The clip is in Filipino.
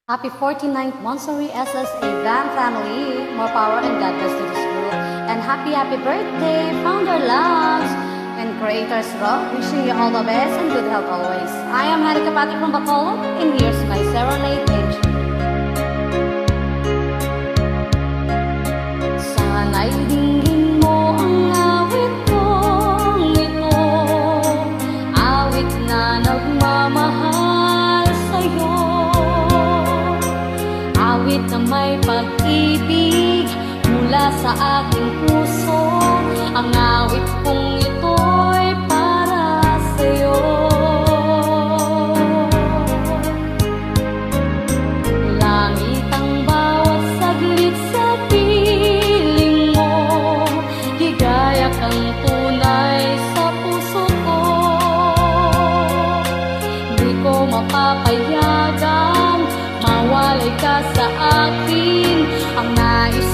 Happy 49th Montsori SSA Band family. More power and God bless to this group. And happy birthday, Founder Loves and Creators Rock. Wishing you all the best and good health always. I am Harika Pati from Bacolod, and here's my serenade entry. Sana'y dinggin mo ang awit kong ito, awit na nagmamahal sa'yo, awit na may pag-ibig mula sa aking puso. Ang awit kong ito'y para sa'yo. Langit ang bawat saglit sa piling mo, ligaya kang tunay sa puso ko. Di ko mapapayagang mawalay ka sa akin. Ang nais